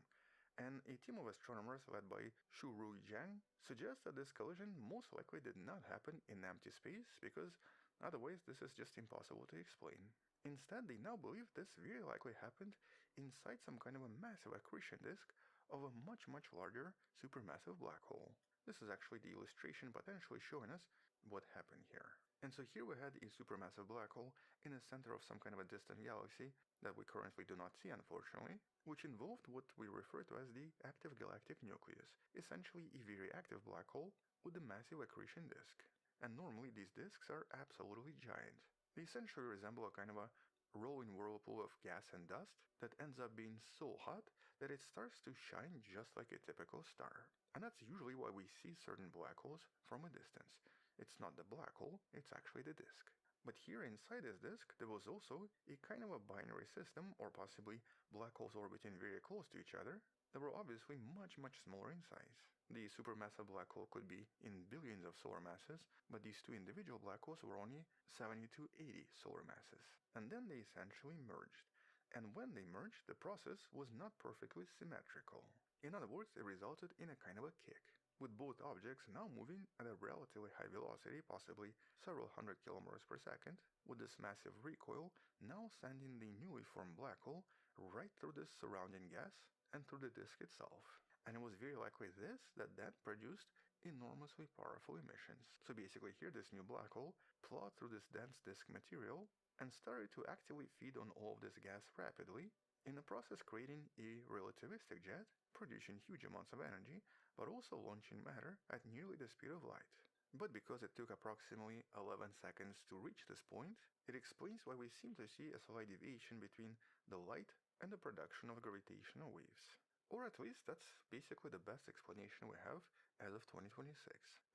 And a team of astronomers led by Shurui Zhang suggests that this collision most likely did not happen in empty space because otherwise this is just impossible to explain. Instead, they now believe this very likely happened inside some kind of a massive accretion disk of a much larger supermassive black hole. This is actually the illustration potentially showing us what happened here. And so here we had a supermassive black hole in the center of some kind of a distant galaxy that we currently do not see, unfortunately, which involved what we refer to as the active galactic nucleus, essentially a very active black hole with a massive accretion disk. And normally these disks are absolutely giant. They essentially resemble a kind of a rolling whirlpool of gas and dust that ends up being so hot that it starts to shine just like a typical star. And that's usually why we see certain black holes from a distance. It's not the black hole, it's actually the disk. But here inside this disk, there was also a kind of a binary system, or possibly black holes orbiting very close to each other, that were obviously much smaller in size. The supermassive black hole could be in billions of solar masses, but these two individual black holes were only 70 to 80 solar masses. And then they essentially merged. And when they merged, the process was not perfectly symmetrical. In other words, it resulted in a kind of a kick, with both objects now moving at a relatively high velocity, possibly several hundred kilometers per second, with this massive recoil now sending the newly formed black hole right through the surrounding gas and through the disk itself. And it was very likely this that then produced enormously powerful emissions. So basically here this new black hole plowed through this dense disk material and started to actively feed on all of this gas rapidly, in the process creating a relativistic jet, producing huge amounts of energy, but also launching matter at nearly the speed of light. But because it took approximately 11 seconds to reach this point, it explains why we seem to see a slight deviation between the light and the production of gravitational waves. Or at least that's basically the best explanation we have as of 2026.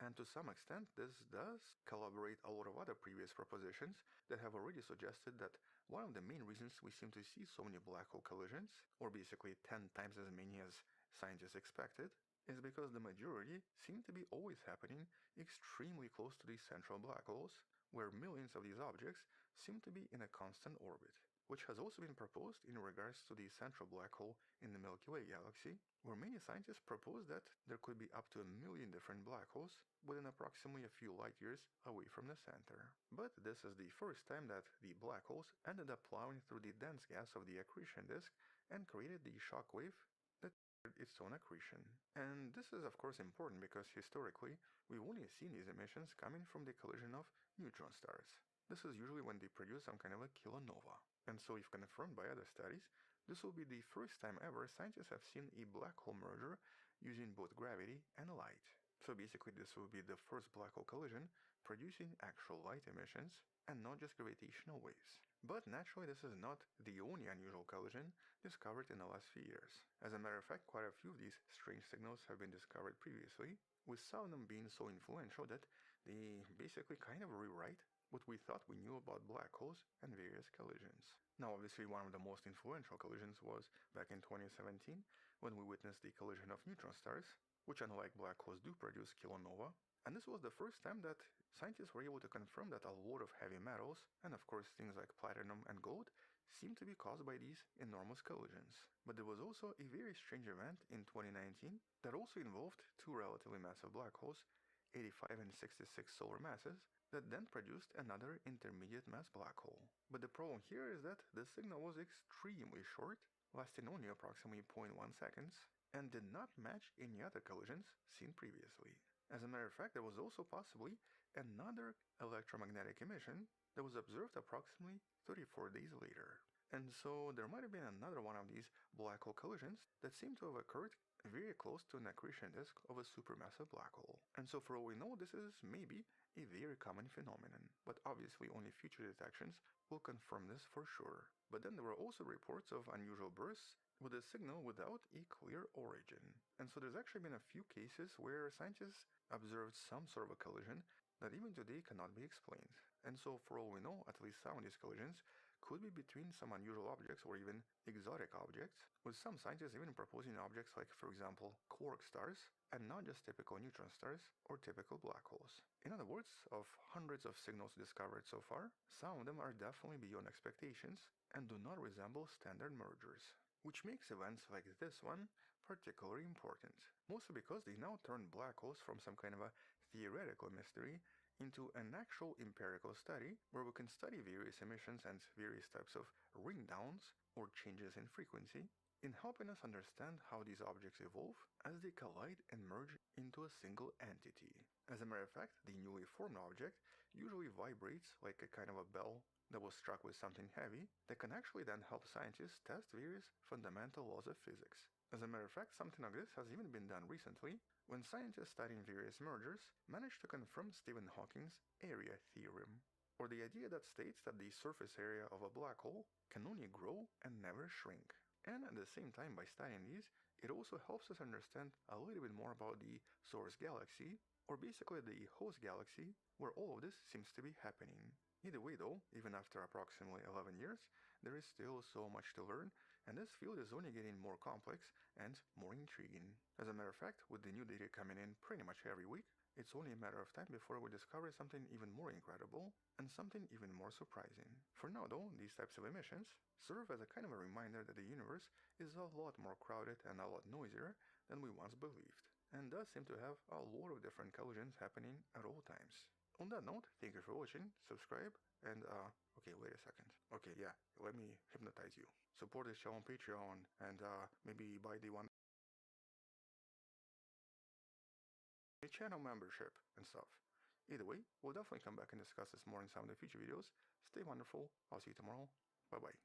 And to some extent, this does corroborate a lot of other previous propositions that have already suggested that one of the main reasons we seem to see so many black hole collisions, or basically 10 times as many as scientists expected, is because the majority seem to be always happening extremely close to these central black holes, where millions of these objects seem to be in a constant orbit, which has also been proposed in regards to the central black hole in the Milky Way galaxy, where many scientists propose that there could be up to 1 million different black holes within approximately a few light years away from the center. But this is the first time that the black holes ended up plowing through the dense gas of the accretion disk and created the shock wave that triggered its own accretion. And this is of course important because historically we've only seen these emissions coming from the collision of neutron stars. This is usually when they produce some kind of a kilonova. And so if confirmed by other studies, this will be the first time ever scientists have seen a black hole merger using both gravity and light. So basically this will be the first black hole collision producing actual light emissions and not just gravitational waves. But naturally this is not the only unusual collision discovered in the last few years. As a matter of fact, quite a few of these strange signals have been discovered previously, with some of them being so influential that they basically kind of rewrite what we thought we knew about black holes and various collisions. Now obviously one of the most influential collisions was back in 2017 when we witnessed the collision of neutron stars, which unlike black holes do produce kilonova, and this was the first time that scientists were able to confirm that a lot of heavy metals, and of course things like platinum and gold, seem to be caused by these enormous collisions. But there was also a very strange event in 2019 that also involved two relatively massive black holes, 85 and 66 solar masses, that then produced another intermediate mass black hole. But the problem here is that the signal was extremely short, lasting only approximately 0.1 seconds, and did not match any other collisions seen previously. As a matter of fact, there was also possibly another electromagnetic emission that was observed approximately 34 days later. And so there might have been another one of these black hole collisions that seemed to have occurred very close to an accretion disk of a supermassive black hole. And so for all we know, this is maybe a very common phenomenon, but obviously only future detections will confirm this for sure. But then there were also reports of unusual bursts with a signal without a clear origin. And so there's actually been a few cases where scientists observed some sort of a collision that even today cannot be explained. And so for all we know, at least some of these collisions could be between some unusual objects or even exotic objects, with some scientists even proposing objects like, for example, quark stars, and not just typical neutron stars or typical black holes. In other words, of hundreds of signals discovered so far, some of them are definitely beyond expectations and do not resemble standard mergers, which makes events like this one particularly important, mostly because they now turn black holes from some kind of a theoretical mystery into an actual empirical study where we can study various emissions and various types of ring downs or changes in frequency in helping us understand how these objects evolve as they collide and merge into a single entity. As a matter of fact, the newly formed object usually vibrates like a kind of a bell that was struck with something heavy that can actually then help scientists test various fundamental laws of physics. As a matter of fact, something like this has even been done recently when scientists studying various mergers managed to confirm Stephen Hawking's area theorem, or the idea that states that the surface area of a black hole can only grow and never shrink. And at the same time, by studying these, it also helps us understand a little bit more about the source galaxy, or basically the host galaxy, where all of this seems to be happening. Either way though, even after approximately 11 years, there is still so much to learn, and this field is only getting more complex and more intriguing. As a matter of fact, with the new data coming in pretty much every week, it's only a matter of time before we discover something even more incredible and something even more surprising. For now though, these types of emissions serve as a kind of a reminder that the universe is a lot more crowded and a lot noisier than we once believed, and does seem to have a lot of different collisions happening at all times. On that note, thank you for watching, subscribe, and okay, wait a second. Okay, yeah, let me hypnotize you. Support this show on Patreon, and maybe buy the one a channel membership and stuff. Either way, we'll definitely come back and discuss this more in some of the future videos. Stay wonderful. I'll see you tomorrow. Bye bye.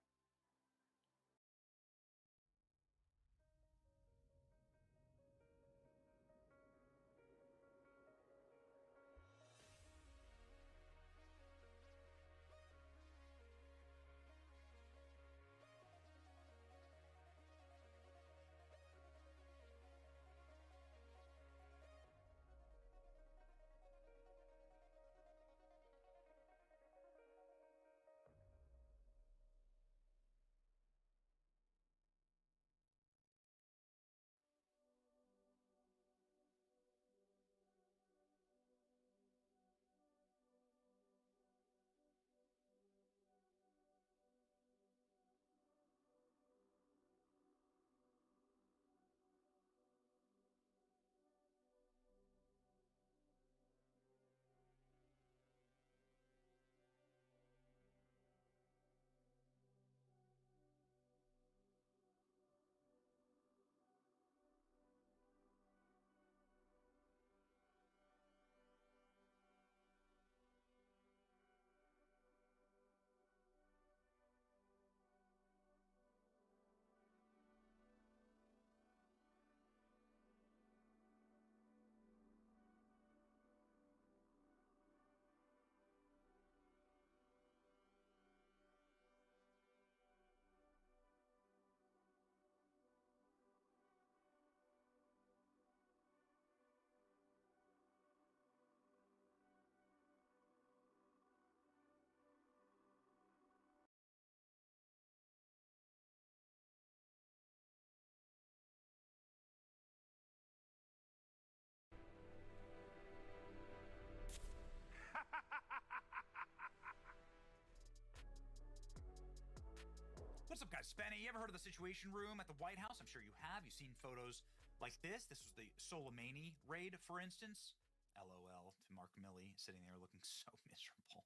What's up, guys? Spenny, you ever heard of the Situation Room at the White House? I'm sure you have. You've seen photos like this. This was the Soleimani raid, for instance. LOL to Mark Milley, sitting there looking so miserable.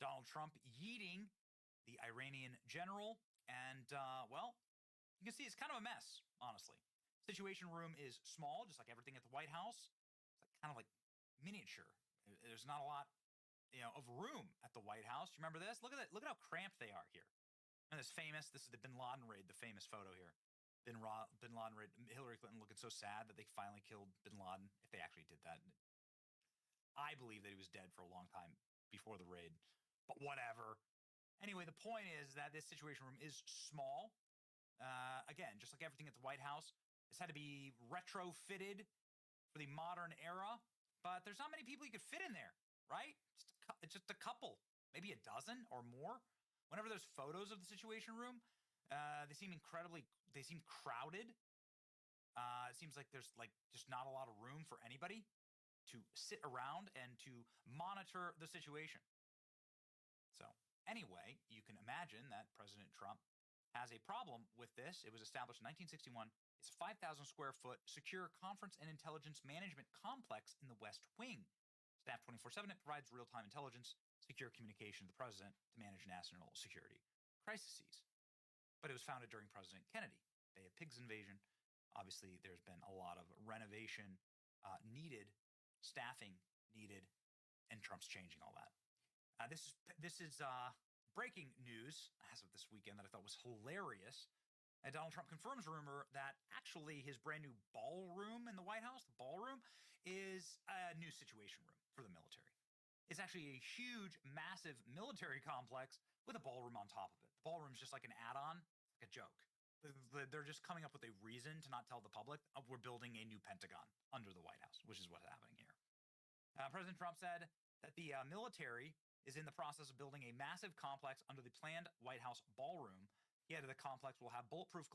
Donald Trump yeeting the Iranian general. And, well, you can see it's kind of a mess, honestly. Situation Room is small, just like everything at the White House. It's like, kind of like miniature. There's not a lot, of room at the White House. You remember this? Look at that. Look at how cramped they are here. And this is the Bin Laden raid, the famous photo here. Bin Laden raid, Hillary Clinton looking so sad that they finally killed Bin Laden, if they actually did that. I believe that he was dead for a long time before the raid, but whatever. Anyway, the point is that this Situation Room is small. Again, just like everything at the White House, it's had to be retrofitted for the modern era, but there's not many people you could fit in there, right? It's just a couple, maybe a dozen or more. Whenever there's photos of the Situation Room, they seem crowded. It seems like there's just not a lot of room for anybody to sit around and to monitor the situation. So anyway, you can imagine that President Trump has a problem with this. It was established in 1961. It's a 5,000 square foot secure conference and intelligence management complex in the West Wing. Staffed 24/7, it provides real-time intelligence, secure communication to the president to manage national security crises. But it was founded during President Kennedy. Bay of Pigs invasion. Obviously, there's been a lot of renovation needed, staffing needed, and Trump's changing all that. This is breaking news as of this weekend that I thought was hilarious. Donald Trump confirms rumor that actually his brand new ballroom in the White House, the ballroom, is a new Situation Room for the military. It's actually a huge, massive military complex with a ballroom on top of it. The ballroom's just like an add-on, like a joke. They're just coming up with a reason to not tell the public we're building a new Pentagon under the White House, which is what's happening here. President Trump said that the military is in the process of building a massive complex under the planned White House ballroom. He added the complex will have bulletproof glass